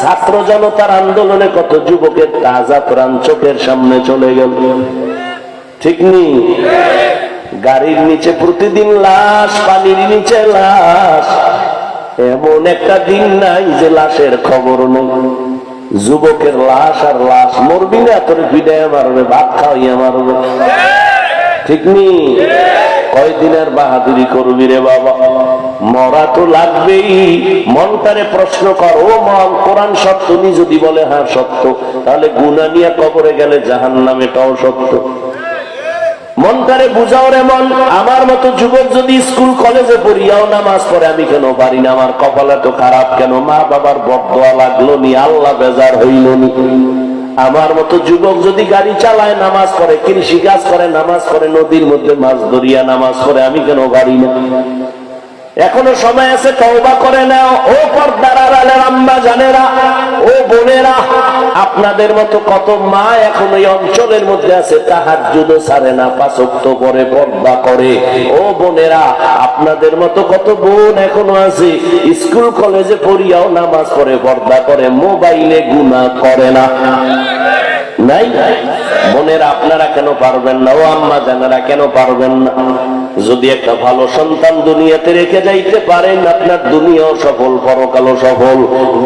ছাত্র জনতার আন্দোলনে কত যুবকের তাজা প্রাণ চোখের সামনে চলে গেল, ঠিক নেই? গাড়ির নিচে প্রতিদিন লাশ, পানির নিচে লাশ, এমন একটা দিন নাই যে লাশের খবর নেই। যুবকের লাশ আর লাশ, মরবি না তোর বিদায় মারবে, ভাত খাওয়াইয়া মারবে, ঠিক নেই? কয়দিনের বাহাদুরি করবি রে বাবা, মরা তো লাগবেই। মনটারে প্রশ্ন কর, ও মন, কোরআন সত্য? নি যদি বলে হ্যাঁ সত্য, তাহলে গুনাহ নিয়ে কবরে গেলে জাহান্নাম, এটাও সত্য। মনটারে বুঝাও রে মন, আমার মতো যুবক যদি স্কুল কলেজে পড়িয়াও নামাজ পড়ে, আমি কেন পারি না? আমার কপালে তো খারাপ কেন? মা বাবার বদদোয়া লাগলো নি, আল্লাহ বেজার হইল নি? আমার মতো যুবক যদি গাড়ি চালায়, নামাজ পড়ে, কৃষি কাজ করে, নামাজ পড়ে, নদীর মধ্যে মাছ ধরিয়া নামাজ পড়ে, আমি কেন পারি না? এখনো সময় আছে, তওবা করে নাও। ও পর্দার আড়ালের আম্মা জানেরা, ও বোনেরা, আপনাদের মতো কত মা এখন এই অঞ্চলের মধ্যে আছে, তাহাজ্জুদও ছাড়ে না, পাঁচ ওয়াক্ত পরে পর্দা করে। ও বোনেরা, আপনাদের মতো কত বোন এখনো আছে, স্কুল কলেজে পড়িয়াও নামাজ পড়ে, পর্দা করে, মোবাইলে গুনাহ করে না, নাই? বোনেরা, আপনারা কেন পারবেন না? ও আম্মা জানেরা, কেন পারবেন না? যদি একটা ভালো সন্তান দুনিয়াতে রেখে যাইতে পারেন, আপনার দুনিয়াও সফল, পরকালও সফল।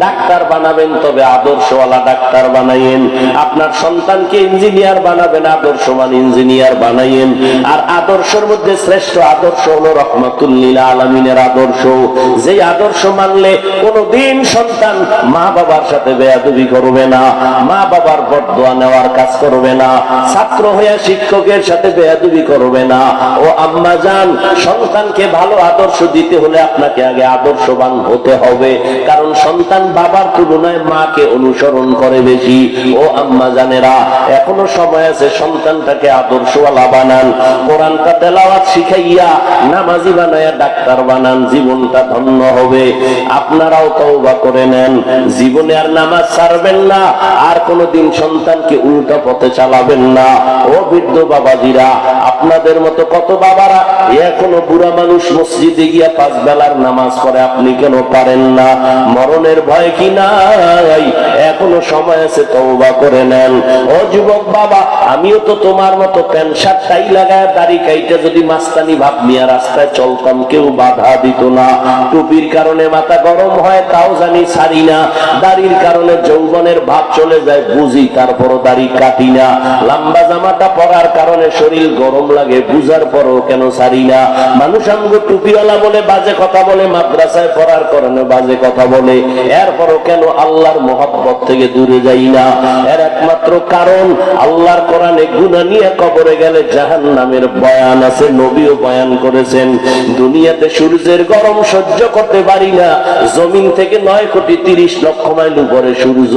ডাক্তার বানাবেন, তবে আদর্শওয়ালা ডাক্তার বানাইয়েন। আপনার সন্তানকে ইঞ্জিনিয়ার বানাবেন, আদর্শবান ইঞ্জিনিয়ার বানাইয়েন। আর আদর্শের মধ্যে শ্রেষ্ঠ আদর্শ হলো রহমাতুল লিল আলামিনের আদর্শ। যে আদর্শ মানলে কোনদিন সন্তান মা বাবার সাথে বেয়াদবি করবে না, মা বাবার বদদোয়া নেওয়ার কাজ করবে না, ছাত্র হয়ে শিক্ষকের সাথে বেয়াদবি করবে না। ও আম্মা জান, সন্তানকে ভালো আদর্শ দিতে হলে আপনাকে আগে আদর্শবান হতে হবে, কারণ সন্তান বাবার তুলনায় মাকে অনুসরণ করে বেশি। ও আম্মা জানেরা, এখনো সময় আছে, সন্তানটাকে আদর্শওয়ালা বানান, কোরআনটা তেলাওয়াত শিখাইয়া নামাজি বানায়া ডাক্তার বানান, জীবনটা ধন্য হবে। আপনারাও তওবা করে নেন, জীবনে আর নামাজ ছাড়বেন না, আর কোনদিন সন্তানকে উল্টা পথে চালাবেন না। ও বৃদ্ধ বাবাজিরা, আপনাদের মতো কত বাবারা এখনো বুড়া মানুষ মসজিদে গিয়া 5 বেলার নামাজ পড়ে, আপনি কেন পারেন না? মরণের ভয় কি নাই? এখনো সময় আছে, তওবা করে নেন। ও যুবক বাবা, আমিও তো তোমার মতো প্যান্ট শার্ট টাই লাগায়, দাড়ি কাইটা যদি মাস্তানি ভাব নিয়ে রাস্তায় চলতাম, কেউ বাধা দিত না। টুপির কারণে মাথা গরম হয়, তাও জানি ছাড়ি না। দাড়ির কারণে যৌবনের ভাব চলে যায়, বুঝি, তারপরও দাড়ি কাটি না। লম্বা জামাটা পরার কারণে শরীর গরম লাগে, বুঝার পরও কেন ছাড়ি না? মানুষ আমগো টুপিওয়ালা বলে বাজে কথা বলে, মাদ্রাসায় পড়ার কারণে বাজে কথা বলে, এরপরও কেন আল্লাহর মহব্বত থেকে দূরে যাই না? এর একমাত্র কারণ, আল্লাহর কোরআনে গুনাহ নিয়ে কবরে গেলে জাহান্নামের বয়ান আছে, নবীও বয়ান করেছেন। দুনিয়াতে সূর্যের গরম সহ্য করতে পারি না, জমিন থেকে 9,30,00,000 মাইল উপরে সূর্য,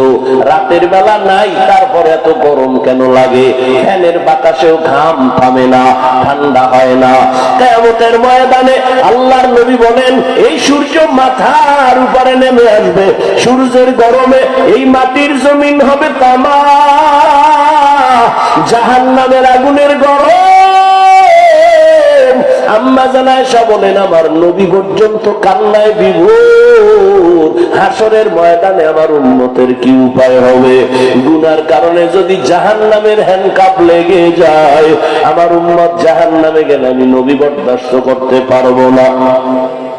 রাতের বেলা নাই, তারপরে এত গরম কেন লাগে? ফ্যানের বাতাসেও ঘাম থামে না, ঠান্ডা হয় না। কিয়ামতের ময়দানে আল্লাহর নবী বলেন, এই সূর্য মাথার উপরে নেমে আসবে, সূর্যের গরমে এই মাটির জমিন হবে তামা, জাহান্নামের আগুনের গরম। আম্মা জানা আয়েশা বলেন, আমার নবী পর্যন্ত কান্নায় বিভোর। হাসরের ময়দানে আমার উম্মতের কি উপায় হবে? গুনার কারণে যদি জাহান্নামের হ্যান্ডকাপ লেগে যায়, আমার উম্মত জাহান্নামে গেলে আমি নবী বরদাস্ত করতে পারবো না।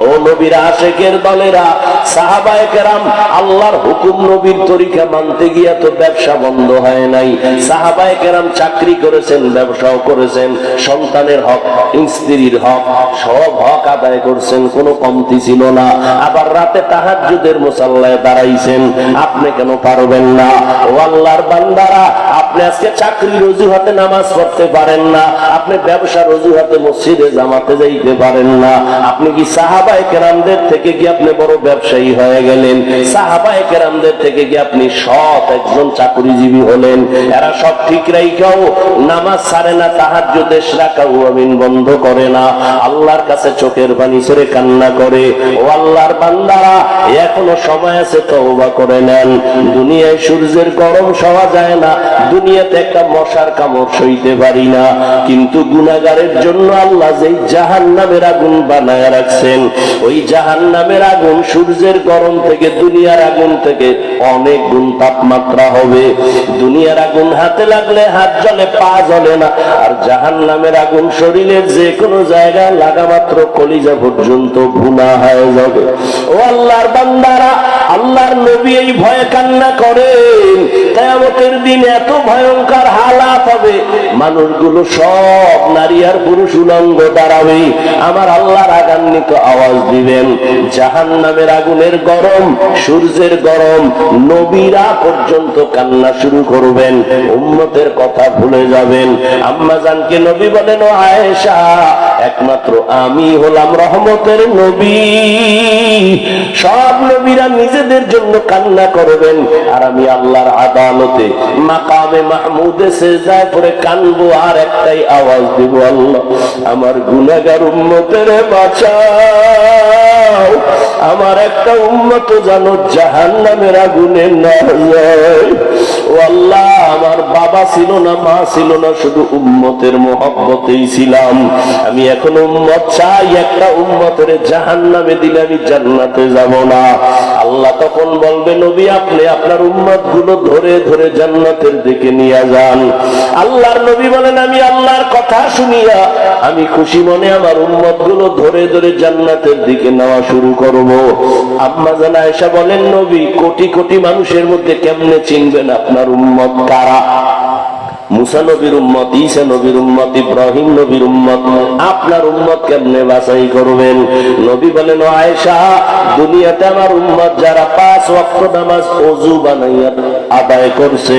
ও নবীর আশিকের দলেরা, সাহাবায়ে কেরাম, আল্লাহর হুকুম নবীর তরিকা মানতে গিয়া তো ব্যবসা বন্ধ হয় নাই। সাহাবায়ে কেরাম চাকরি করেছেন, ব্যবসাও করেছেন, সন্তানের হক, স্ত্রীর হক, সব হক আদায় করছেন, কোনো কমতি ছিল না। আবার রাতে তাহাজ্জুদের মুসাল্লায় দাঁড়াইছেন, আপনি কেন পারবেন না? ও আল্লাহর বান্দারা, আপনি আজকে চাকরির অজুহাতে নামাজ পড়তে পারেন না, আপনি ব্যবসার অজুহাতে মসজিদে জামাতে যাইতে পারেন না, আপনি কি সাহাবায়ে কেরামদের থেকে কি আপনি বড় ব্যবসায়ী হয়ে গেলেন? সাহাবায়ে কেরামদের থেকে কি আপনি সৎ একজন চাকরিজীবী হলেন? এরা সব ঠিক রাইখাও নামাজ ছাড়ে না, তাহাজ্জুদ রাকাও আমিন বন্ধ করে না, আল্লাহর কাছে চোখের পানি ছেড়ে কান্না করে। ও আল্লাহর বান্দারা, এখনো সময় আছে, তওবা করে নেন। দুনিয়ায় সূর্যের গরম সওয়া যায় না, দুনিয়াতে একটা মশার কামড় সইতে পারি না, কিন্তু গুনাহগারের জন্য আল্লাহ যেই জাহান্নামের আগুন বানায় রাখছেন, ওই জাহান্নামের আগুন সূর্যের গরম থেকে, দুনিয়ার আগুন থেকে অনেক গুণ তাপমাত্রা হবে। দুনিয়ার আগুন হাতে লাগলে হাত জ্বলে, পা জ্বলে না, আর জাহান্নামের আগুন শরীরের যে কোনো জায়গায় লাগা মাত্র কলিজা পর্যন্ত ভুনা হয়ে যাবে। ও আল্লাহর বান্দারা, আল্লাহর নবী এই ভয়ে কান্না করেন, কিয়ামতের দিন এত ভয়ঙ্কর হালাত হবে, মানুষগুলো সব নারী আর পুরুষ উলঙ্গ দাঁড়াবে, আমার আল্লাহর রাগান্বিত আওয়াজ দিবেন। জাহান্নামের আগুনের গরম, সূর্যের গরম, নবীরা পর্যন্ত কান্না শুরু করবেন, উম্মতের কথা ভুলে যাবেন। আম্মা জানকে নবী বলেন, ও আয়েশা, একমাত্র আমি হলাম রহমতের নবী। সব নবীরা নিজেদের জন্য কান্না করবেন, আর আমি আল্লাহর আদালতে মাকামে মাহমুদে সিজদায় পড়ে কানবো, আর একটাই আওয়াজ দিব, আল্লাহ আমার গুনাহগার উম্মতের বাঁচাও, আমার একটা উম্মত জানো জাহান্নামের আগুনে না যায়। ও আল্লাহ, আমার বাবা ছিল না, মা ছিল না, শুধু উম্মতের মহব্বতেই ছিলাম, আমি এখন উম্মত চাই, একটা উম্মতের জাহান্নামে দিলে আমি জান্নাতে যাব না। আল্লাহ তখন বলবে, নবী আপনি আপনার উম্মত গুলো ধরে ধরে জান্নাতের দিকে নিয়ে যান। আল্লাহর নবী বলেন, আমি আল্লাহর কথা শুনিয়া আমি খুশি মনে আমার উম্মত গুলো ধরে ধরে জান্নাতের দিকে নেওয়া শুরু করব। আম্মা জান আয়েশা বলেন, নবী কোটি কোটি মানুষের মধ্যে কেমনে চিনবেন আপনার উম্মত কারা? মুসা নবীর উম্মত, ঈসা নবীর উম্মত, ইব্রাহিম নবীর উম্মত, আপনার উম্মত কেমনে বাছাই করবেন? নবী বলেন, ও আয়েশা, দুনিয়াতে আমার উম্মত যারা 5 ওয়াক্ত নামাজ ওযু বানাইয়া আদায় করছে,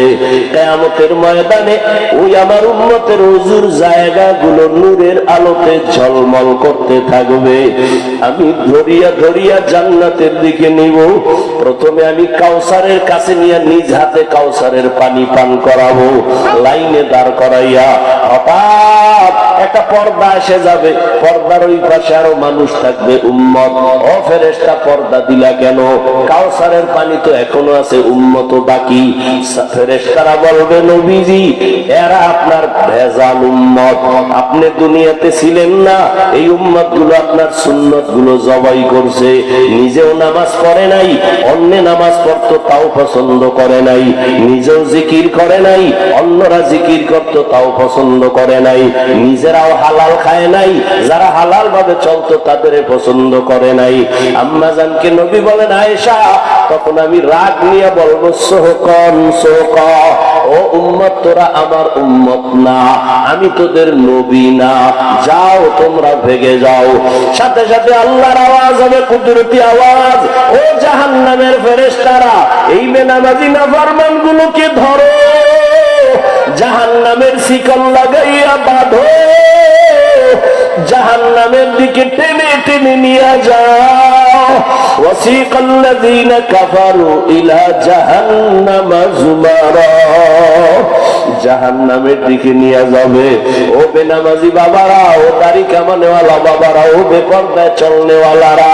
কিয়ামতের ময়দানে ওই আমার উম্মতের ওযুর জায়গাগুলো নূরের আলোতে ঝলমল করতে থাকবে। আমি ধরিয়া ধরিয়া জান্নাতের দিকে নিব। প্রথমে আমি কাউসারের কাছে নিয়ে নিজ হাতে কাউসারের পানি পান করাবো, লাইনে দাঁড় করাইয়া হঠাৎ একটা পর্দা এসে যাবে, পর্দার ওই পাশে আরো মানুষ থাকবে, উম্মত। ও ফেরেশতা, পর্দা দিলা কেন? কাউসারের পানি তো এখনো আছে, উম্মত বাকি। ফেরেশতারা বলবে, নবীজি এরা আপনার ভেজাল উম্মত, আপনি দুনিয়াতে ছিলেন না, এই উম্মত গুলো আপনার সুন্নত গুলো জবাই করছে, নিজেও নামাজ পড়ে নাই, অন্য নামাজ পড়তো তাও পছন্দ করে নাই, নিজেও জিকির করে নাই, অন্যরা জিকির করতো তাও পছন্দ করে নাই, নিজেরাও হালাল খায় নাই, যারা হালাল ভাবে চলতো তাদের পছন্দ করে নাই। আম্মা জানকে নবী বলেন, আয়েশা তখন আমি রাগ নিয়ে বলবো, সোহকন সোহক, ও উম্মত তোরা আমার উম্মত না, আমি তোদের নবী না, যাও তোমরা ভেগে যাও। সাথে সাথে আল্লাহর আওয়াজ হবে, কুদরতি আওয়াজ, ও জাহান্নামের ফেরেশতারা, এই বেনামাজি নাফরমান গুলোকে ধরো, জাহান্নামের শিকল লাগাইয়া বাঁধো, জাহান্নামের দিকে টেনে টেনে নিয়ে যাও। ওয়াসিকাল্লাযীনা কাফারু ইলা জাহান্নামা যুমারা, জাহান্নামের দিকে নিয়ে যাবে। ও বেনামাজি বাবারা, ও দাড়ি কামানেওয়ালা বাবারা, ও বেপরদায় চলনেওয়ালারা,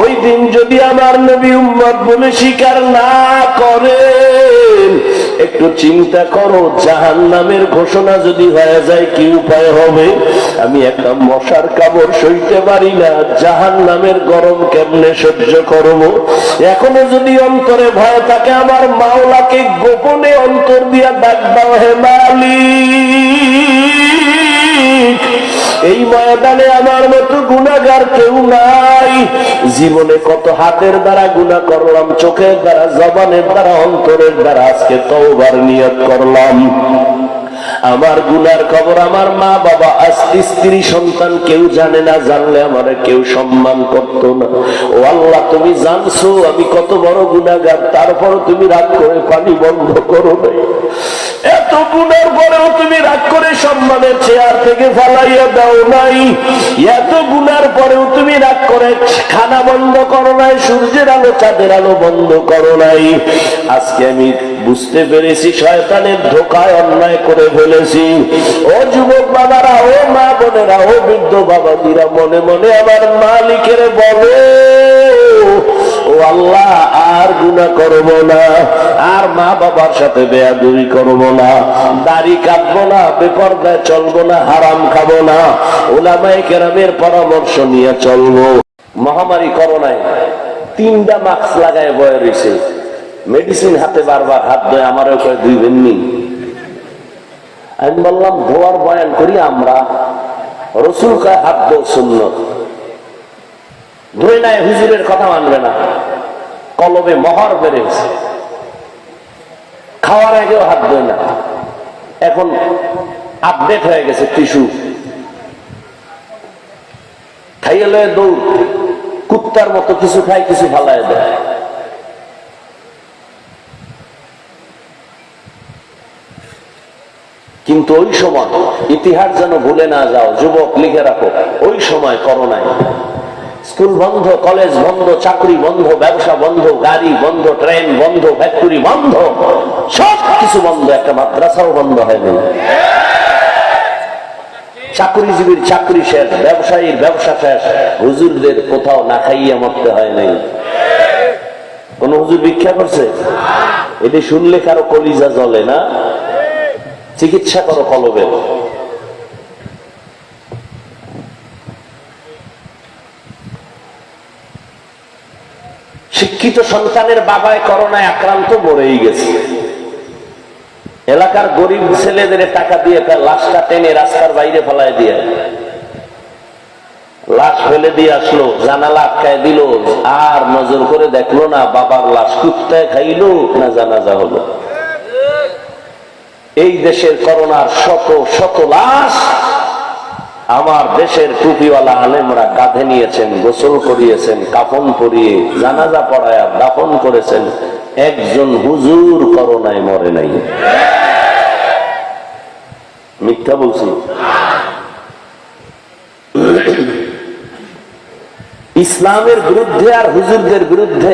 ওই দিন যদি আমার নবী উম্মত বলে স্বীকার না করেন, একটু চিন্তা করো, জাহান্নামের ঘোষণা যদি হয়ে যায় কি উপায় হবে? আমি একটা মশার কামড় সইতে পারি না, জাহান্নামের গরম কেমনে সহ্য করব? এখনো যদি অন্তরে ভয় থাকে, আমার মাওলাকে গোপনে অন্তর দিয়া ডাক দাও, হে মালিক, এই ময়দানে আমার মতো গুনাহগার কেউ নাই। জীবনে কত হাতের দ্বারা গুনাহ করলাম, চোখের দ্বারা, জবানের দ্বারা, অন্তরের দ্বারা, আজকে তওবার নিয়ত করলাম। আমার গুনার খবর আমার মা বাবা, স্ত্রী সন্তান কেউ জানে না, জানলে আমারে কেউ সম্মান করত না। ও আল্লাহ, তুমি জানছো আমি কত বড় গুনাহগার, তারপর তুমি রাগ করে পানি বন্ধ করো নাই। এত গুনার পরেও তুমি রাগ করে সম্মানের চেয়ার থেকে ফালাইয়া দাও নাই। এত গুনার পরেও তুমি রাগ করে খানা বন্ধ করো নাই, সূর্যের আলো চাঁদের আলো বন্ধ করো নাই। আজকে আমি বুঝতে পেরেছি শয়তানের ধোঁকায় অন্যায় করে ফেলেছি। ও যুবক বাবারা, ও মা বোনেরা, ও বৃদ্ধ বাবাজিরা, মনে মনে আমার মালিকের বলো, ও আল্লাহ আর গুনাহ করব না, আর মা বাবার সাথে বেয়াদবি করব না, দাড়ি কাটবো না, বেপরদায় চলবো না, হারাম খাবো না, উলামায়ে কেরামের পরামর্শ নিয়ে চলবো। মহামারী করোনায় 3টা মাস্ক লাগায় বয়ে রয়েছে, মেডিসিন হাতে বারবার হাত ধোয়, আমারও কয়ে ধুইবেন নি। আমি বললাম ধোয়ার বয়ান করি আমরা, রসুল কয় হাত ধো সুন্নত, ধুয়ে নাই হুজুরের কথা মানবে না। কলবে মহর বেড়েছে, খাওয়ার আগেও হাত ধোয় না। এখন আপডেট হয়ে গেছে, টিস্যু খাইয়ে লয়ে দৌড়, কুত্তার মতো কিছু খায় কিছু ফালায় দেয়। কিন্তু ওই সময় ইতিহাস যেন ভুলে না যাও, যুবক লিখে রাখো, ওই সময় করোনায় স্কুল বন্ধ, কলেজ বন্ধ, চাকরি বন্ধ, ব্যবসা বন্ধ, গাড়ি বন্ধ, ট্রেন বন্ধ, ফ্যাক্টরি বন্ধ, সব কিছু বন্ধ, একটা মাদ্রাসাও বন্ধ হয়নি। চাকরিজীবীর চাকরি শেষ, ব্যবসায়ীর ব্যবসা শেষ, হুজুরদের কোথাও না খাইয়া মরতে হয় নাই। কোন হুজুর ভিক্ষা করছে? এটি শুনলে কারো কলিজা জ্বলে না? চিকিৎসা করো কলবে। শিক্ষিত সন্তানের বাবায় করোনায় আক্রান্ত, মরেই গেছে। এলাকার গরিব ছেলেদের টাকা দিয়ে লাশটা টেনে রাস্তার বাইরে ফেলায় দিয়ে, লাশ ফেলে দিয়ে আসলো, জানালা আটকায় দিল, আর নজর করে দেখলো না বাবার লাশ কুত্তায় খাইলো না জানাজা হলো। এই দেশের করোনার শত শত লাশ আমার দেশের টুপিওয়ালা আলেমরা কাঁধে নিয়েছেন, গোসল করিয়েছেন, কাফন পরিয়ে জানাজা পড়ায়া দাফন করেছেন। একজন হুজুর করোনায় মরে নাই। মিথ্যা বলছি? ইসলামের বিরুদ্ধে আর হুজুরদের বিরুদ্ধে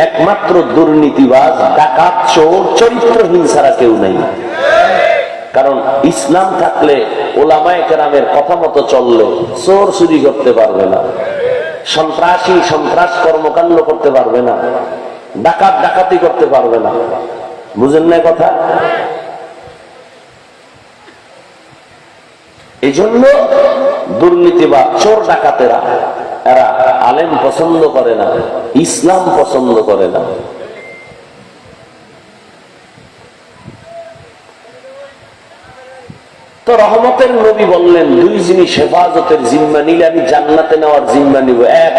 একমাত্র দুর্নীতিবাজ, ডাকাত, চোর, চরিত্রহীন ছাড়া কেউ নাই। কারণ ইসলাম থাকলে ওলামায়ে কেরামের কথা মতো চললে চোর চুরি করতে পারবে না, সন্ত্রাসী সন্ত্রাস কর্মকাণ্ড করতে পারবে না, ডাকাত ডাকাতি করতে পারবে না। বুঝেন না কথা? এই জন্য দুর্নীতিবাদ, চোর ডাকাতেরা এরা আলেম পছন্দ করে না, ইসলাম পছন্দ করে না। তো রহমতের নবী বললেন, দুই জিনিস হেফাজতের জিম্মা নিলে আমি জান্নাতে নেওয়ার জিম্মা নিব। এক,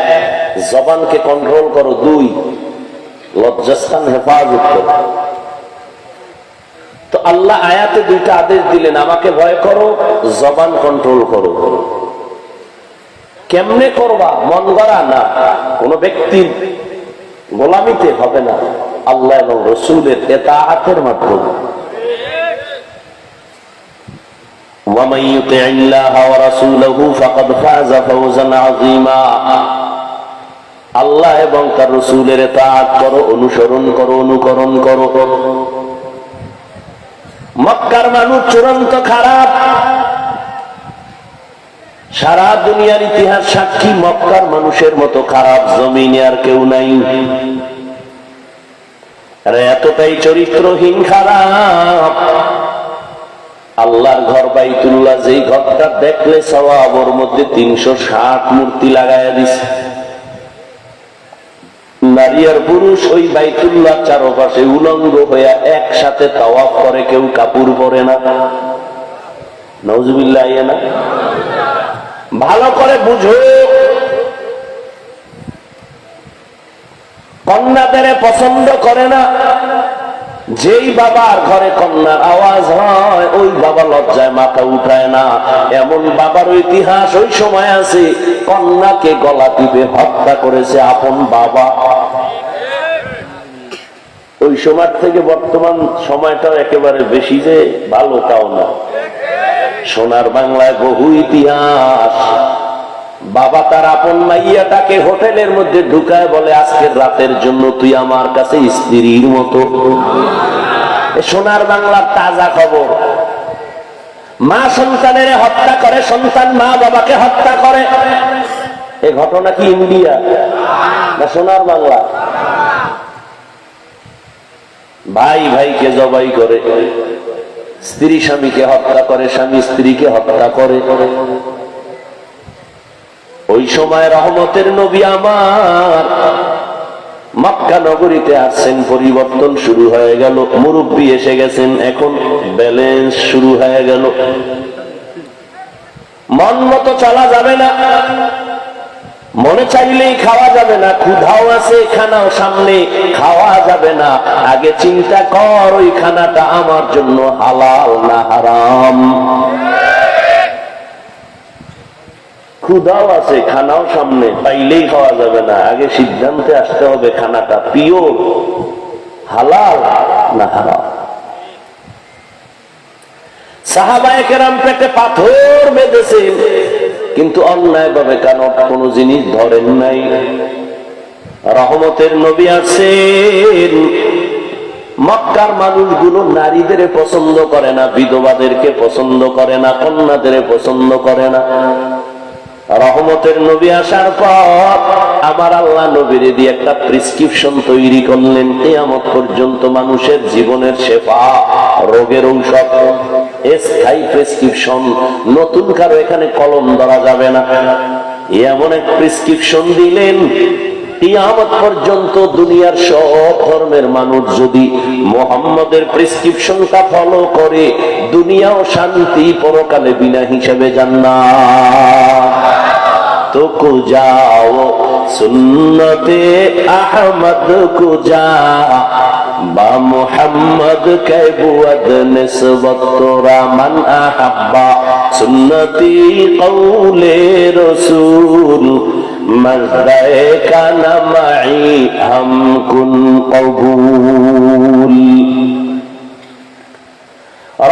জবানকে কন্ট্রোল করো। দুই, লজ্জাস্থান হেফাজত করো। তো আল্লাহ আয়াতে দুইটা আদেশ দিলেন, আমাকে ভয় করো, জবান কন্ট্রোল করো। কেমনে করবা? মন গড়া না, কোন ব্যক্তির গোলামিতে হবে না, আল্লাহ এবং রসুলের ইতাআতের মাধ্যমে। ومن يطع الله ورسوله فقد فاز فوزا عظيما। আল্লাহ এবং তার রাসূলের ইতাআত করো, অনুসরণ করো, অনুকরণ করো। মক্কার মানুষ চূড়ান্ত খারাপ, সারা দুনিয়ার ইতিহাস সাক্ষী, মক্কার মানুষের মতো খারাপ জমিনে আর কেউ নাই। এতটাই চরিত্রহীন খারাপ, আল্লাহর ঘর বাইতুল্লাহ, যেই ঘরটা দেখলে সওয়াব, ওর মধ্যে 360 মূর্তি লাগাইয়া দিছে। নারী আর পুরুষ ওই বাইতুল্লাহ চারপাশে উলঙ্গ হইয়া একসাথে তাওয়াফ করে, কেউ কাপড় পরে না। নাউজুবিল্লাহ। না, ভালো করে বুঝো, কন্যাদের পছন্দ করে না। যেই বাবার ঘরে কন্যার আওয়াজ হয়, ওই বাবা লজ্জায় মাথা উঠায় না। এমন বাবার ইতিহাস ওই সময় আছে, কন্যাকে গলা টিপে হত্যা করেছে আপন বাবা। ওই সময় থেকে বর্তমান সময়টাও একেবারে বেশি যে ভালো তাও না। সোনার বাংলায় বহু ইতিহাস। বাবা তার আপন মাইয়াটাকে হোটেলের মধ্যে ঢুকায় বলে, আজকের রাতের জন্য তুই আমার কাছে স্ত্রীর মতো। সোনার বাংলার তাজা খবর। মা সন্তানের হত্যা করে, সন্তান মা বাবাকে হত্যা করে। এ ঘটনা কি ইন্ডিয়া না সোনার বাংলা? ভাই ভাইকে জবাই করে, স্ত্রী স্বামীকে হত্যা করে, স্বামী স্ত্রীকে হত্যা করে। ওই সময় রহমতের নবী আমার মক্কা নগরীতে আসছেন, পরিবর্তন শুরু হয়ে গেল। মুরব্বী এসে গেছেন, এখন ব্যালেন্স শুরু হয়ে গেল। মন মতো চলা যাবে না, মনে চাইলেই খাওয়া যাবে না, ক্ষুধাও আছে, খানাও সামনে, খাওয়া যাবে না। আগে চিন্তা কর ওই খানাটা আমার জন্য হালাল না হারাম। ক্ষুধাও আছে, খানাও সামনে, পাইলেই খাওয়া যাবে না। আগে সিদ্ধান্তে আসতে হবে খানাটা পিওর, হালাল না হারাম। সাহাবায়ে কেরাম পেটে পাথর বেঁধেছেন, কিন্তু অন্যায় ভাবে কেন কোন জিনিস ধরেন নাই। রহমতের নবী আছেন। মক্কার মানুষগুলো নারীদের পছন্দ করে না, বিধবাদেরকে পছন্দ করে না, কন্যাদের পছন্দ করে না। রহমতের নবী আসার পর আমার আল্লাহ নবীর দিয়ে একটা প্রেসক্রিপশন তৈরি করলেন, কিয়ামত পর্যন্ত মানুষের জীবনের শেফা, রোগের ঔষধ, স্থায়ী প্রেসক্রিপশন। নতুন কারো এখানে কলম ধরা যাবে না, এমন এক প্রেসক্রিপশন দিলেন। কিয়ামত পর্যন্ত দুনিয়ার সব ধর্মের মানুষ যদি মুহাম্মদের প্রেসক্রিপশনটা ফলো করে, দুনিয়াও শান্তি, পরকালে বিনা হিসাবে জান্নাত। তো কো যাও সুন্নতে আহমদ কো যা বা মুহাম্মদ কে বুয়াদ নিসবত তোরা মান আহাব্বা সুন্নতি কওলে রাসূল মজদায়ে কানা মাই হাম কুন কবুল।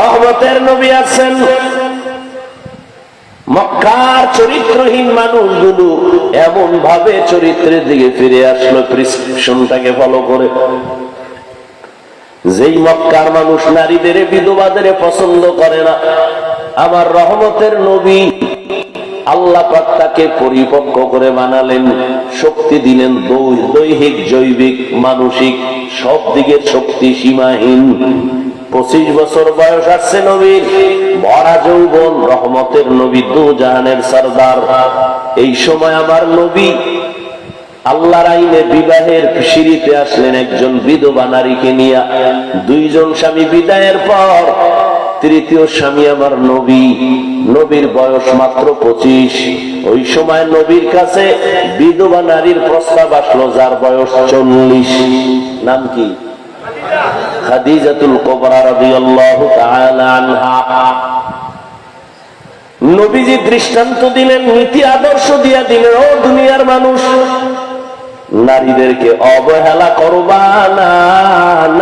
রহমতের নবী আছেন। মক্কার চরিত্রহীন মানুষগুলো এমন ভাবে চরিত্রের দিকে ফিরে আসলো প্রেসক্রিপশনটাকে ফলো করে। যেই মক্কার মানুষ নারীদের, বিধবাদের পছন্দ করে না, আমার রহমতের নবী আল্লাহ পাক তাকে পরিপক্ক করে বানালেন, শক্তি দিলেন, দৈহিক, জৈবিক, মানসিক সব দিকের শক্তি সীমাহীন। 25 বছর বয়স আসছে নবীর, ভরা যৌবন। রহমতের নবী, দু জাহানের সরদার। এই সময় আমার নবী আল্লাহর আইনে বিবাহের সিঁড়িতে আসলেন একজন বিধবা নারীকে নিয়ে। 2 জন স্বামী বিদায়ের পর তৃতীয় স্বামী আমার নবী। নবীর বয়স মাত্র 25। ওই সময় নবীর কাছে বিধবা নারীর প্রস্তাব আসলো, যার বয়স 40। নাম কি? খাদিজাতুল কুবরা রাদিয়াল্লাহু তাআলা আনহা। নবীজি দৃষ্টান্ত দিলেন, নীতি আদর্শ দিয়া দিলেন, ও দুনিয়ার মানুষ, নারীদেরকে অবহেলা করবা না।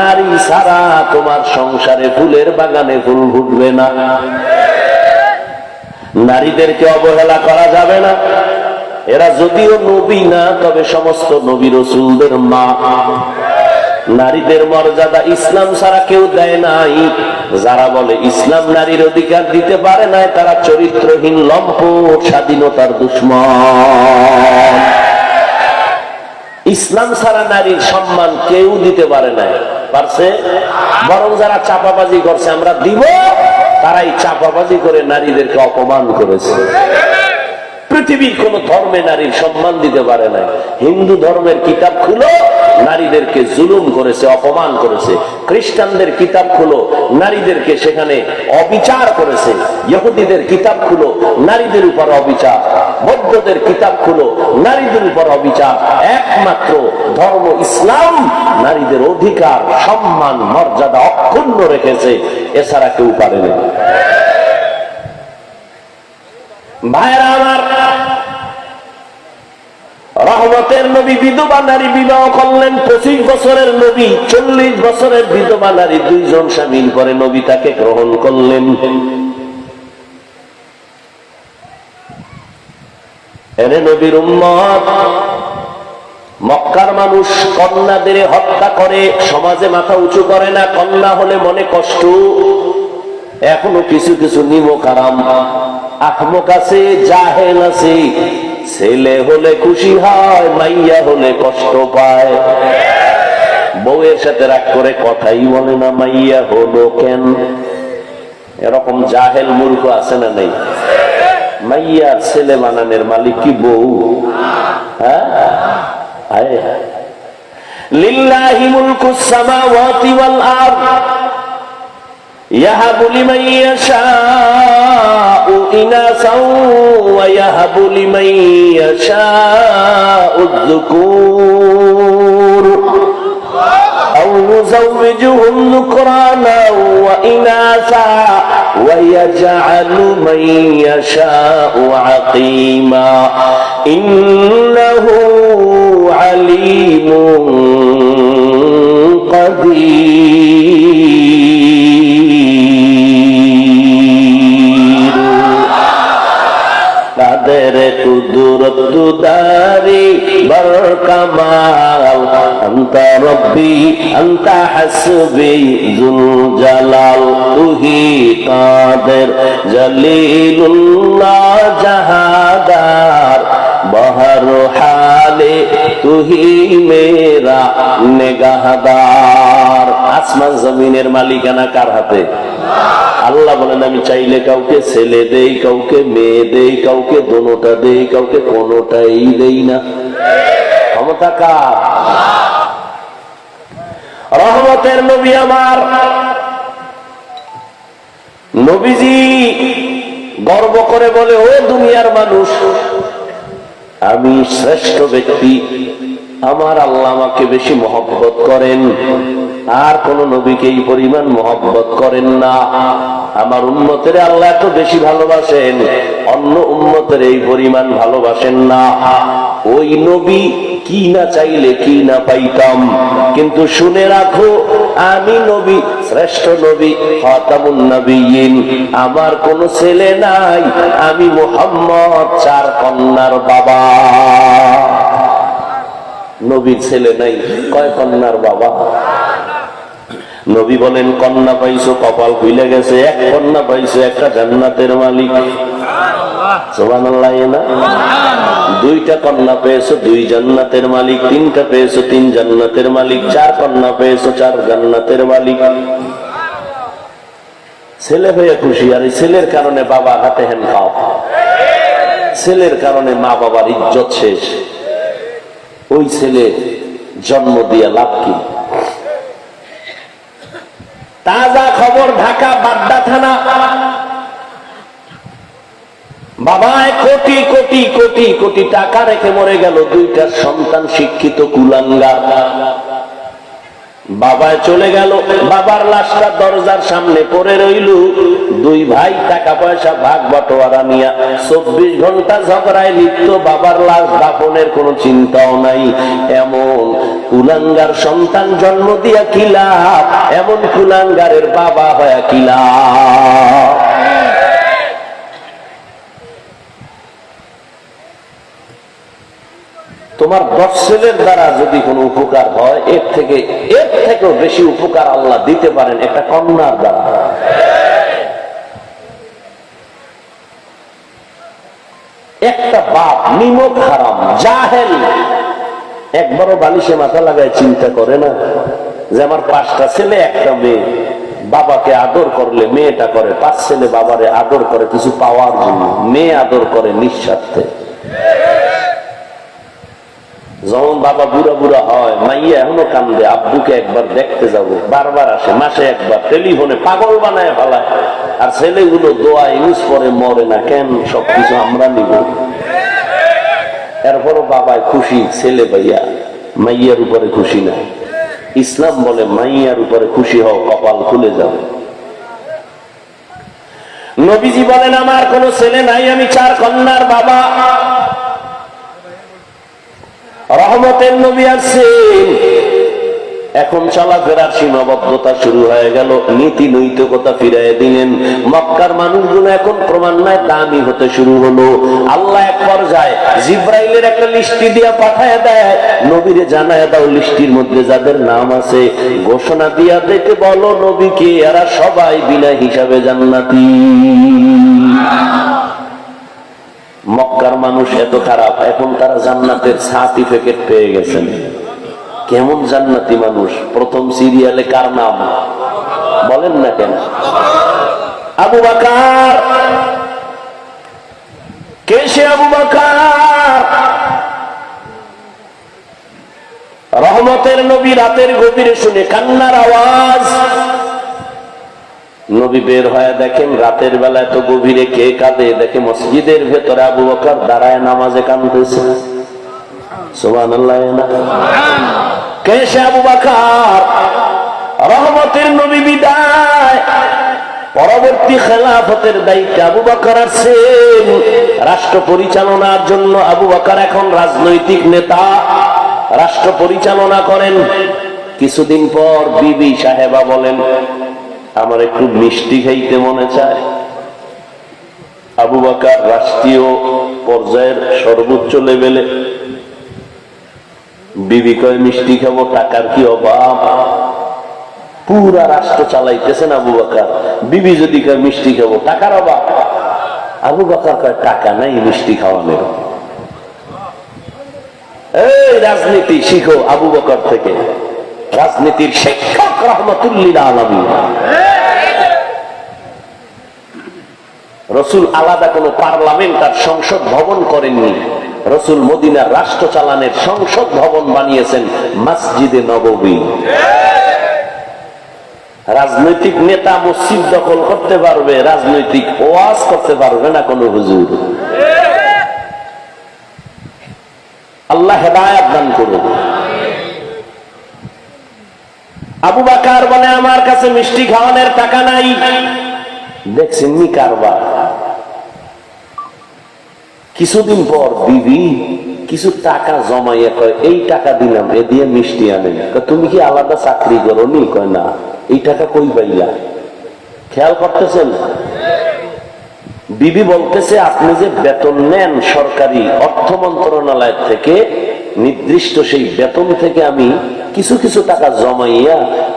নারী ছাড়া তোমার সংসারে ফুলের বাগানে ফুল ফুটবে না। নারীদেরকে অবহেলা করা যাবে না। এরা যদিও নবী না, তবে সমস্ত নবী রাসূলদের মা। নারীদের মর্যাদা ইসলাম ছাড়া কেউ দেয় নাই। যারা বলে ইসলাম নারীর অধিকার দিতে পারে নাই, তারা চরিত্রহীন, লম্পট, স্বাধীনতার দুশমন। ইসলাম ছাড়া নারীর সম্মান কেউ দিতে পারে নাই, পারছে? বরং যারা চাপাবাজি করছে আমরা দিব, তারাই চাপাবাজি করে নারীদেরকে অপমান করেছে। পৃথিবীর কোন ধর্মে নারীর সম্মান দিতে পারে না। হিন্দু ধর্মের কিতাব খুলো, নারীদেরকে জুলুম করেছে, অপমান করেছে। খ্রিস্টানদের কিতাব খুলো, নারীদেরকে সেখানে অবিচার করেছে। ইহুদিদের কিতাব খুলো, নারীদের উপর অবিচার। বৌদ্ধদের কিতাব খুলো, নারীদের উপর অবিচার। একমাত্র ধর্ম ইসলাম নারীদের অধিকার, সম্মান, মর্যাদা অক্ষুণ্ণ রেখেছে, এছাড়া কেউ পারেনি। ভাইরা আমার, রহমতের নবী বিধবা নারী বিবাহ করলেন। 25 বছরের নবী 40 বছরের বিধবা নারী, 2 জন স্বামীর পরে নবী তাকে গ্রহণ করলেন। এরে নবীর উম্মত, মক্কার মানুষ কন্যাদের হত্যা করে, সমাজে মাথা উঁচু করে না। কন্যা হলে মনে কষ্ট। এখনো কিছু কিছু নিমকারাম আহমক আছে, জাহেল আছে। ছেলে হলে খুশি হয়, মাইয়া হলে কষ্ট পায়। বউয়ের সাথে রাগ করে কথাই বলে না, মাইয়া হলো কেন। এরকম জাহেল মূর্খ আছে না নেই? মাইয়ার ছেলে বানানোর মালিক কি বউ? হ্যাঁ, লিল্লাহি মুলকুস সামাওয়াতি ওয়াল আরদ ইয়াহাবু লিমান ইয়াশাউ ইনাসাও ওয়া ইয়াহাবু লিমান ইয়াশাউ যুকুর আও ইউযাওবিজুহুম যুকরানা ওয়া ইনাসা ওয়া ইয়াজআলু মান ইয়াশাউ আকিমা ইন্নাহু আলিমুন কাদির। কাদের কুদরত দারি বরকামাল আনতা রব্বি আনতা হাসবি যুল জালাল তুহি কাদের জলিলুল্লাহ জাহাদার বহর হালে তুহি মেরা নেগাহদার। আসমান জমিনের মালিকানা কার হাতে? আল্লাহ বলেন আমি চাইলে কাউকে ছেলে দেই, কাউকে মেয়ে দেই, কাউকে দোনোটা দেই, কাউকে কোনোটাই দেই না। ক্ষমতা কার? রহমতের নবী আমার নবীজি গর্ব করে বলে, ও দুনিয়ার মানুষ, আমি শ্রেষ্ঠ ব্যক্তি, আমার আল্লাহ আমাকে বেশি মহব্বত করেন, আর কোন নবীকে এই পরিমাণ মহব্বত করেন না। আমার উম্মতের আল্লাহ এত বেশি ভালোবাসেন, অন্য উম্মতের এই পরিমাণ ভালোবাসেন না। ওই নবী কি না চাইলে কি না পাইতাম, কিন্তু শুনে রাখো আমি নবী, শ্রেষ্ঠ নবী, খাতামুন নবিয়্যিন, আমার কোন ছেলে নাই, আমি মুহাম্মদ 4 কন্যার বাবা। নবীর ছেলে নাই, কয় কন্যার বাবা? নবী বলেন কন্যা পাইছো কপাল খুলে গেছে, 1 কন্যা পাইছো, একটা জান্নাতের মালিক। সুবহানাল্লাহ না? 2টা কন্যা পেয়েছো, 2 জান্নাতের মালিক। 3টা পেয়েছো, 3 জান্নাতের মালিক। 4 কন্যা পেয়েছো, 4 জান্নাতের মালিক। ছেলে হয়ে খুশি, আর এই ছেলের কারণে বাবা হাতে হ্যান খাও, ছেলের কারণে মা বাবার ইজ্জত শেষ। ওই ছেলে জন্ম দিয়ে লাভ কি? তাজা খবর, ঢাকা বাড্ডা থানা, বাবায় কোটি কোটি কোটি কোটি টাকা রেখে মরে গেল, 2টা সন্তান শিক্ষিত কুলাঙ্গার। বাবায় চলে গেল, বাবার লাশটা দরজার সামনে পড়ে রইল। 2 ভাই টাকা পয়সা ভাগ বটোয়ারা নিয়ে 24 ঘন্টা ঝগড়ায় লিপ্ত, বাবার লাশ দাফনের কোন চিন্তাও নাই। এমন কুলাঙ্গার সন্তান জন্ম দিয়া কি লাভ, এমন কুলাঙ্গারের বাবা হয়ে কি লাভ? তোমার 10 ছেলের দ্বারা যদি কোনো উপকার হয়, এর থেকেও বেশি উপকার আল্লাহ দিতে পারেন একটা কন্যার দ্বারা। একটা বাপ নিমক হারাম জাহেল, একবারও বালিশে মাথা লাগায় চিন্তা করে না যে আমার 5টা ছেলে 1টা মেয়ে, বাবাকে আদর করলে মেয়েটা করে 5 ছেলে বাবারে আদর করে কিছু পাওয়ার জন্য, মেয়ে আদর করে নিঃস্বার্থে। যখন বাবা বুড়া বুড়া হয়, মাইয়া এখনো কান্দে, আব্বুকে একবার দেখতে যাব, বারবার আসে, মাসে একবার, টেলিফোনে পাগল বানায় ফেলায়। আর ছেলেগুলো দোয়া ইউজ করে মরে না কেন? সবকিছু আমরা নিব। এরপরও বাবায় খুশি, ছেলে ভাইয়া, মাইয়ার উপরে খুশি না। ইসলাম বলে মাইয়ার উপরে খুশি হও, কপাল খুলে যাবে। নবীজি বলেন আমার কোন ছেলে নাই, আমি 4 কন্যার বাবা। রহমতের নবী আসছেন, এখন চলাফেরার সীমাবদ্ধতা শুরু হয়ে গেল, নীতি নৈতিকতা ফিরাই দিলেন। মক্কার মানুষগুলো এখন ক্রমান্বয়ে দামি হতে শুরু হলো। আল্লাহ এক পর্যায়ে জিব্রাইলের একটা লিস্টি দিয়া পাঠায় দেয়, নবীরে জানায় দাও লিস্টির মধ্যে যাদের নাম আছে ঘোষণা দিয়া দেখে বলো নবীকে এরা সবাই বিনা হিসাবে জান্নাতি। মক্কার মানুষ এত খারাপ, এখন তারা জান্নাতের সার্টিফিকেট পেয়ে গেছেন। কেমন জান্নাতি মানুষ? প্রথম সিরিয়ালে কার নাম বলেন না কেন? আবু বকর। কে সে আবু বকর? রহমতের নবী রাতের গভীরে শুনে কান্নার আওয়াজ। নবী বের হয়ে দেখেন রাতের বেলা এত গভীরে কে কাঁদে। দেখে মসজিদের ভেতরে আবু বকর দাঁড়ায় নামাজে কাঁদতেছে। সুবহানাল্লাহ। কে সে আবু বকর? রহমতের নবী বিদায়, পরবর্তী খেলাফতের দায়িত্বে আবু বকর আছেন। রাষ্ট্র পরিচালনার জন্য আবু বকর এখন রাজনৈতিক নেতা, রাষ্ট্র পরিচালনা করেন। কিছুদিন পর বিবি সাহেবা বলেন, আমার একটু মিষ্টি খাইতে মনে চায়। আবু বকর রাষ্ট্রীয় পর্যায়ের সর্বোচ্চ লেভেলে, বিবি কয় মিষ্টি খাবো, টাকার কি অভাব? পুরা রাষ্ট্র চালাইতেছেন আবু বকর, বিবি যদি কয় মিষ্টি খাবো, টাকার অভাব। আবু বকর কয় টাকা নাই মিষ্টি খাওয়ানোর। এই রাজনীতি শিখো আবু বকর থেকে, রাজনীতির শিক্ষক রহমতুল্লিল আলামিন। রসুল আলাদা কোন পার্লামেন্ট আর সংসদ ভবন করেননি। রসুল মদিনার রাষ্ট্র চালানের সংসদ ভবন বানিয়েছেন মসজিদে নববী। রাজনৈতিক নেতা মসজিদ দখল করতে পারবে, রাজনৈতিক ওয়াজ করতে পারবে না কোন হুজুর। আল্লাহ হেদায়েত দান করুন। আবু বকর বলে আমার কাছে মিষ্টি খাওয়ানোর টাকা নাই। দেখছেন নি কারবার। কিছুদিন পর বিবি কিছু টাকা জমাইয়া কয় এই টাকা দিলাম, এ দিয়ে মিষ্টি আনেন। তুমি কি আলাদা চাকরি করো নি? কয় না। এই টাকা কই পাইলা? খেয়াল করতেছেন? বিবি বলতেছে আপনি যে বেতন নেন সরকারি অর্থ মন্ত্রণালয় থেকে, নির্দিষ্ট সেই বেতন থেকে আমি কিছু কিছু টাকা জমাইয়া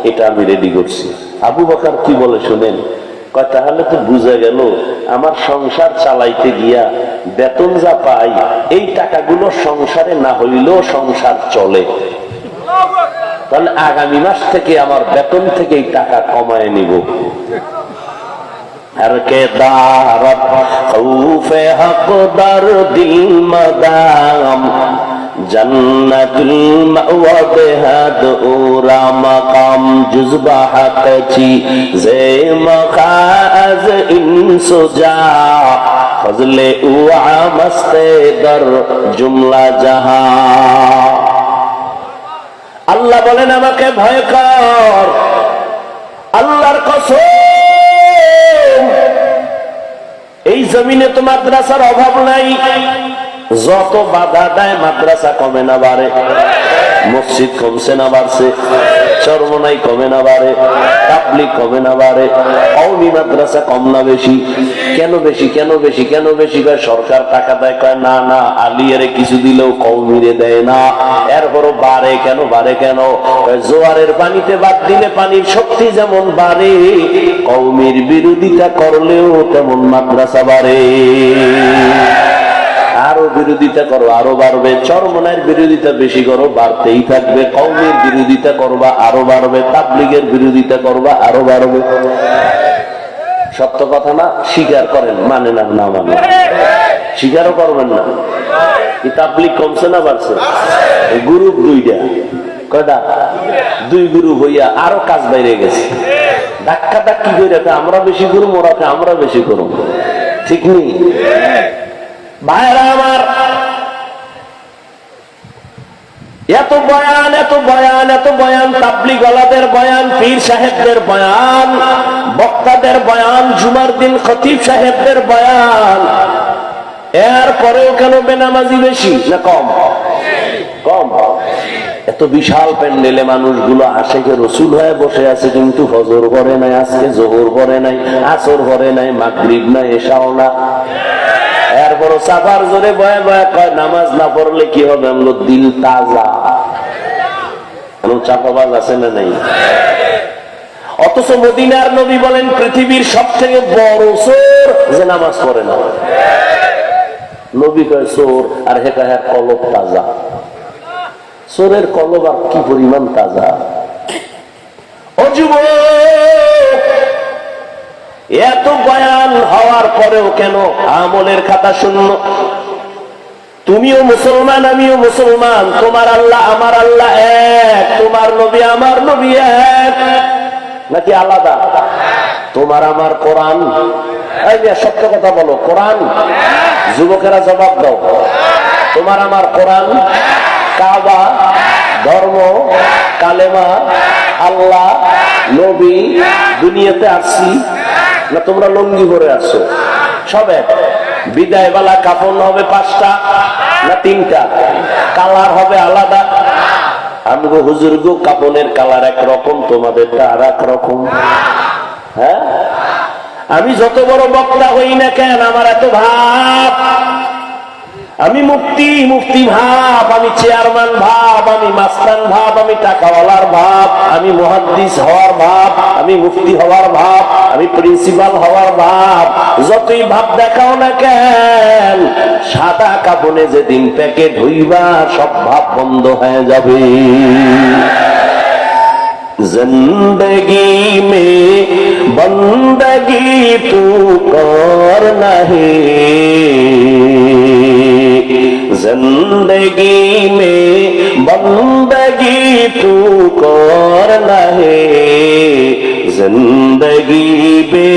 এটা আমি রেডি করছি। আবু বকর কি বলে শুনেন, কয় তাহলে তো বুঝা গেল আমার সংসার চালাইতে গিয়া বেতন যা পাই এই টাকাগুলো সংসারে না হইলেও সংসার চলে। তাহলে আগামী মাস থেকে আমার বেতন থেকে এই টাকা কমায় নিব। हर के दारत खौफे हक दर दिल मदाम जन्नतुल मअवा बेहद उरा मकाम जुज़बा हक ची जे मखाज इंसुजा फजले उआ मस्ते दर जुमला जहां। আল্লাহ বলেন আমাকে ভয় কর। আল্লাহর কসম, এই জমিনে তো মাদ্রাসার অভাব নাই। যত বাধা দেয় মাদ্রাসা কমে না বাড়ে, মসজিদ কমছে না বাড়ছে, চরমনাই কমে না বাড়ে, তাবলীগ কমে না বাড়ে, কওমি মাদ্রাসা কম না বেশি। কেন বেশি? কেন বেশি? কেন বেশি? কয় সরকার টাকা দেয়। কয় না না, আলিয়ারে কিছু দিলেও কওমিরে দেয় না। এরপরও বাড়ে কেন? বাড়ে কেন? জোয়ারের পানিতে বাদ দিলে পানির শক্তি যেমন বাড়ে, কওমির বিরোধিতা করলেও তেমন মাদ্রাসা বাড়ে। আরো বিরোধিতা করো আরো বাড়বে, চরমনায়ের বিরোধিতা বেশি করো বাড়তেই থাকবে, কওমের বিরোধিতা করবা আরো বাড়বে, তাবলীগের বিরোধিতা করবা আরো বাড়বে। সত্য কথা না? স্বীকার করেন, মানে না? না মানে স্বীকারও করবেন না। এই তাবলীগ কমছে না বাড়ছে? গ্রুপ দুইটা, কয়টা? দুই গ্রুপ হইয়া আরো কাজ বাইরে গেছে। ধাক্কা ধাক্কি করে আমরা বেশি করুম, ওরা আমরা বেশি করুম। ঠিক নেই ভাইরা আমার? এত বয়ান এত বয়ান এত বয়ান, তাবলীগ ওয়ালাদের বয়ান, পীর সাহেবদের বয়ান, বক্তাদের বয়ান, জুমার দিন খতিব সাহেবদের বয়ান, এরপরেও কেন বেনামাজি বেশি না কম? কম। এত বিশাল প্যান্ডেলে মানুষগুলো আশেকে রসুল হয়ে বসে আছে, কিন্তু ফজর পড়ে নাই, আজকে জোহর পড়ে নাই, আসর পড়ে নাই, মাগরিব না, এশাও না। এরপর সাফার জোরে বয়ে বয়ে কয় নামাজ না পড়লে কি হবে? আমলো দিল তাজা। চাপাবাজ আছে না নাই? অথচ মদিনার নবী বলেন পৃথিবীর সব থেকে বড় চোর যে নামাজ পড়ে না। নবী কয় চোর, আর হেকা হ্যাঁ কলব তাজা। চোরের কলব আর কি পরিমাণ তাজা! ও যুবক, এত বয়ান হওয়ার পরেও কেন আমলের খাতা শূন্য? তুমিও মুসলমান, আমিও মুসলমান, তোমার আল্লাহ আমার আল্লাহ এক, তোমার নবী আমার নবী এক, নাকি আলাদা? তোমার আমার কোরআন, এই যে সত্য কথা বলো, কোরআন? যুবকেরা জবাব দাও। তোমার আমার কোরআন, কাবা, ধর্ম, কালেমা, আল্লাহ, নবী, দুনিয়াতে আসছি না তোমরা লঙ্গি পরে আসছো? সব এক। বিদায় বেলা কাফন হবে 5টা না 3টা? কালার হবে আলাদা? আমগো হুজুর গো কাপনের কালার একরকম, তোমাদেরটা আর এক রকম। হ্যাঁ, আমি যত বড় বক্তা হই না কেন, আমার এত ভাব, আমি মুফতি মুফতি ভাব, আমি চেয়ারম্যান ভাব, আমি মাস্তান ভাব, আমি টাকাওয়ালার ভাব, আমি মুহাদ্দিস হওয়ার ভাব, আমি মুফতি হওয়ার ভাব, আমি প্রিন্সিপাল হওয়ার ভাব, যতই ভাব দেখাও না কেন, সাদা কাপনে যেদিন প্যাকেট হইবা সব ভাব বন্ধ হয়ে যাবে। जिंदगी में बंदगी तू करना है, जिंदगी में बंदगी तू करना है, जिंदगी पे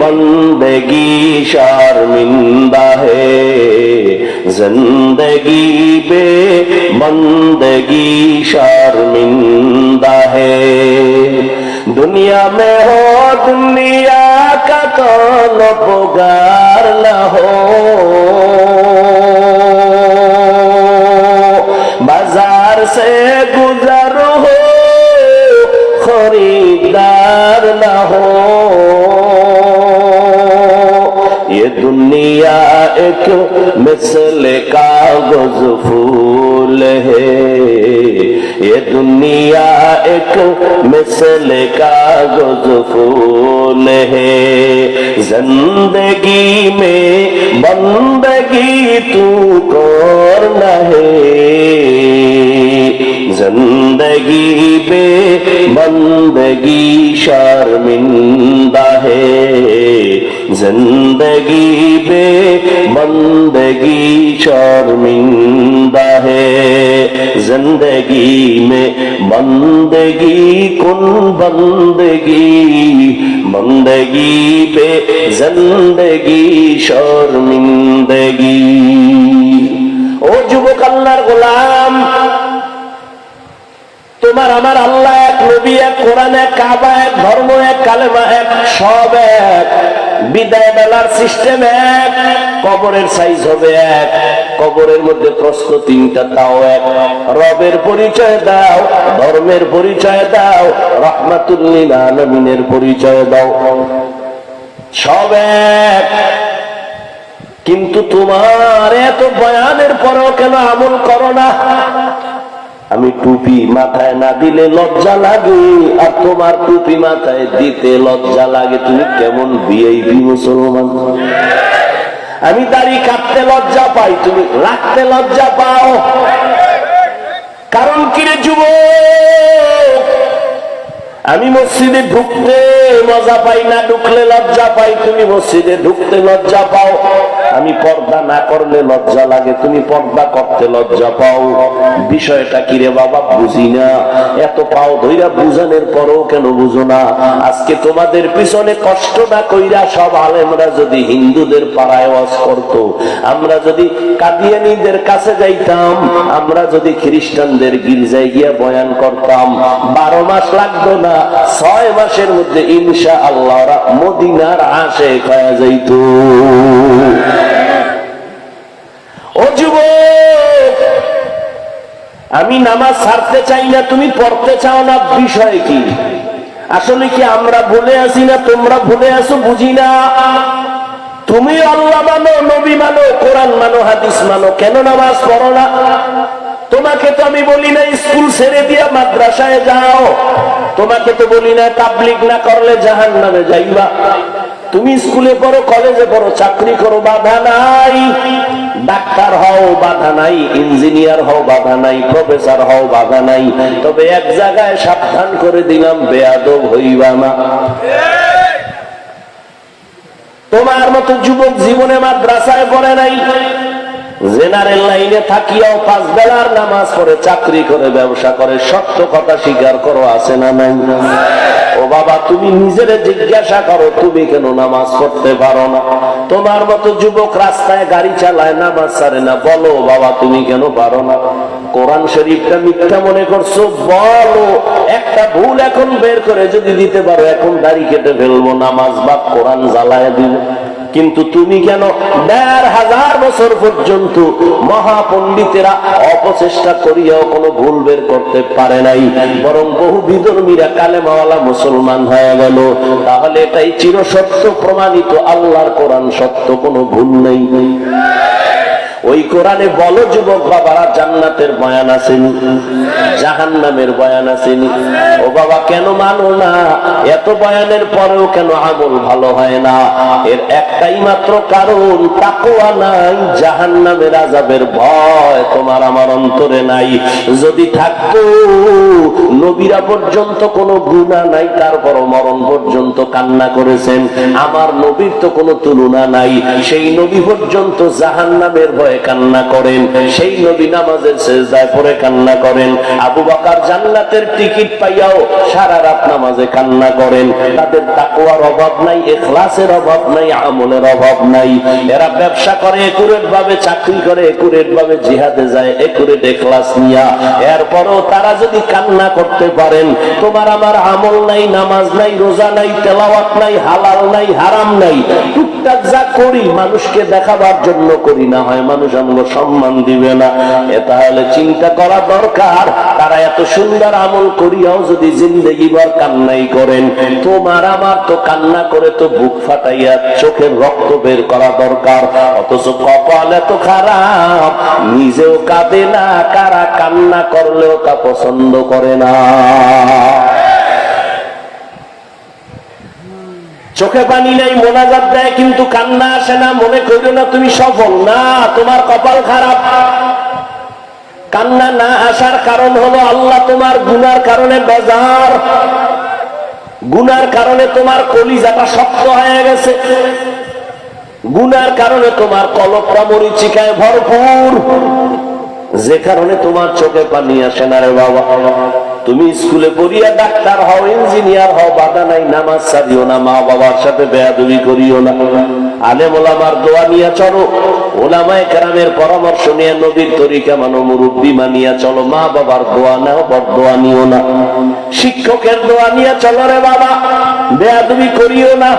बंदगी शर्मिंदा है, जिंदगी पे बंदगी शर्मिंदा है। दुनिया में हो दुनिया का तो पुकार न हो, बाजार से गुजर हो खरीदार न हो, ये दुनिया एक मिसल कागज फूल है, ये दुनिया एक मिसल कागज फूल है, जिंदगी में बंदगी तू करना है, जिंदगी पे बंदगी शर्मिंदा है, जिंदगी पे बंदगी शर्मिंदा है, जिंदगी में बंदगी कुन बंदगी, बंदगी पे जिंदगी शर्मिंदगी। ओ যুবক আল্লাহর গোলাম, তোমার আমার আল্লাহ এক, নবী এক, কোরআন এক, কাবা এক, ধর্ম এক, কালেমা এক, সব এক। বিদায় বেলার সিস্টেম এক, কবরের সাইজ হবে এক, কবরের মধ্যে প্রশ্ন 3টা তাও এক। রবের পরিচয় দাও, ধর্মের পরিচয় দাও, রাহমাতুল লিল আলামিনের পরিচয় দাও, সব এক। কিন্তু তোমার এত বয়ানের পরেও কেন আমল করো না? আমি টুপি মাথায় না দিলে লজ্জা লাগে, আর তোমার টুপি মাথায় দিতে লজ্জা লাগে। তুমি কেমন ভিআইপি মুসলমান? আমি দাড়ি কাটতে লজ্জা পাই, তুমি রাখতে লজ্জা পাও। কারণ কিরে যুবক, আমি মসজিদে ঢুকতে মজা পাই না, ঢুকলে লজ্জা পাই, তুমি মসজিদে ঢুকতে লজ্জা পাও। আমি পর্দা না করলে লজ্জা লাগে, তুমি পর্দা করতে লজ্জা পাও। বিষয়টা কিরে বাবা বুঝি না, এত পাও ধইরা বুঝানোর পরেও কেন বুঝো না? আজকে তোমাদের পিছনে কষ্ট না কইরা সব আলেমরা যদি হিন্দুদের পাড়ায় ওয়াজ করত, আমরা যদি কাদিয়ানীদের কাছে যাইতাম, আমরা যদি খ্রিস্টানদের গির্জায় গিয়া বয়ান করতাম, 12 মাস লাগতো না, 6 মাসের মধ্যে ইনশাআল্লাহ মদিনার আশিক হয়ে যাইত। ও যুবক, আমি নামাজ ছাড়তে চাই না, তুমি পড়তে চাও না, বিষয় কি? আসলে কি আমরা ভুলে আছি না তোমরা ভুলে আছো? বুঝি না। তুমি আল্লাহ মানো, নবী মানো, কোরআন মানো, হাদিস মানো, কেন নামাজ পড়ো না? তোমাকে তো আমি বলি না স্কুল ছেড়ে দিয়া মাদ্রাসায় যাও, তোমাকে তো বলি না তাবলীগ না করলে জাহান্নামে যাইবা। তুমি স্কুলে পড়ো, কলেজে পড়ো, চাকরি করো, বাধা নাই। ডাক্তার হও, বাধা নাই। ইঞ্জিনিয়ার হও, বাধা নাই। প্রফেসর হও, বাধা নাই। তবে এক জায়গায় সাবধান করে দিলাম, বেয়াদব হইবা না। তোমার মতো যুবক জীবনে মাদ্রাসায় পড়ে নাই, জেনারেল লাইনে থাকিয়াও 5 বেলার নামাজ পড়ে, চাকরি করে, ব্যবসা করে, সত্য কথা স্বীকার করো, আছে না নাই? ও বাবা, তুমি নিজেরে জিজ্ঞাসা করো, তুমি কেন নামাজ পড়তে পারো না? তোমার মতো যুবক রাস্তায় গাড়ি চালায়, নামাজ ছাড়ে না, বলো বাবা তুমি কেন পারো না? কোরআন শরীফটা মিথ্যা মনে করছো, বলো। একটা ভুল এখন বের করে যদি দিতে পারো, এখন দাড়ি কেটে ফেলবো, নামাজ বা কোরআন জ্বালায় দিব। কিন্তু তুমি কেন 1500 বছর পর্যন্ত মহাপণ্ডিতেরা অপচেষ্টা করিয়াও কোনো ভুল বের করতে পারে নাই, বরং বহু বিধর্মীরা কালেমাওয়ালা মুসলমান হয়ে গেল? তাহলে এটাই চিরসত্য প্রমাণিত, আল্লাহর কোরআন সত্য, কোনো ভুল নেই। ওই কোরআনে বলো যুবক বাবারা, জান্নাতের বয়ান আসেনি, জাহান্নামের বয়ান আসেনি। ও বাবা, কেন মানো না? এত বয়ানের পরেও কেন আমল ভালো হয় না? এর একটাই মাত্র কারণ, তাকওয়া নাই, জাহান্নামের আযাবের ভয় তোমার আমার অন্তরে নাই। যদি থাকতো, নবীরা পর্যন্ত কোনো গুনাহ নাই, তারপরও মরণ পর্যন্ত কান্না করেছেন। আমার নবীর তো কোনো তুলনা নাই, সেই নবী পর্যন্ত জাহান্নামের ভয় কান্না করেন, সেই নবী নামাজের সেজদায় পড়ে কান্না করেন। আবু বকর জান্নাতের টিকিট পাইয়াও সারা রাত নামাজে কান্না করেন। তাদের তাকওয়ার অভাব নাই, ইখলাসের অভাব নাই, আমলের অভাব নাই। এরা ব্যবসা করে একুরেট ভাবে, চাকরি করে একুরেট ভাবে, জিহাদে যায় একুরেট ইখলাস নিয়া। এরপরও তারা যদি কান্না করতে পারেন, তোমার আমার আমল নাই, নামাজ নাই, রোজা নাই, তেলাওয়াত নাই, হালাল নাই, হারাম নাই, টুকটাক যা করি মানুষকে দেখাবার জন্য করি, না হয় মানুষ আমাকে সম্মান দিবে না। তাহলে চিন্তা করা দরকার, তারা এত সুন্দর আমল করিয়াও যদি জিন্দেগি ভর কান্নাই করেন, তোমার আমার তো কান্না করে তো বুক ফাটাইয়া চোখের রক্ত বের করা দরকার। অথচ কপাল এত খারাপ, নিজেও কাঁদে না, কারা কান্না করলেও তা পছন্দ করে না। চোখে পানি নাই, মোনাজাত দেয়, কিন্তু কান্না আসে না। মনে করিও না তুমি সফল, না, তোমার কপাল খারাপ। কান্না না আসার কারণ হলো আল্লাহ তোমার গুনার কারণে বেজার, গুনার কারণে তোমার কলিজাটা শক্ত হয়ে গেছে, গুনার কারণে তোমার কলবটা মরিচিকায় ভরপুর, যে কারণে তোমার চোখে পানি আসে না রে বাবা। তুমি স্কুলে পড়িয়া ডাক্তার হও, ইঞ্জিনিয়ার হও, বাধা নাই, নামাজ ছাড়িও না, মা বাবার সাথে বেয়াদবি করিও না, আলেম ওলামার দোয়া নিয়ে চলো, ওলামায়ে কেরামের পরামর্শ নিয়ে নবীর তরিকা মানো, মুরব্বি মানিয়া চলো, মা বাবার দোয়া নাও, বদদোয়া নিও না, শিক্ষকের দোয়া নিয়ে চলো রে বাবা, বেয়াদবি করিও না।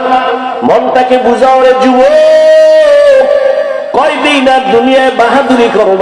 মনটাকে বুঝাও রে যুবক, কয়দিন আর দুনিয়ায় বাহাদুরি করো।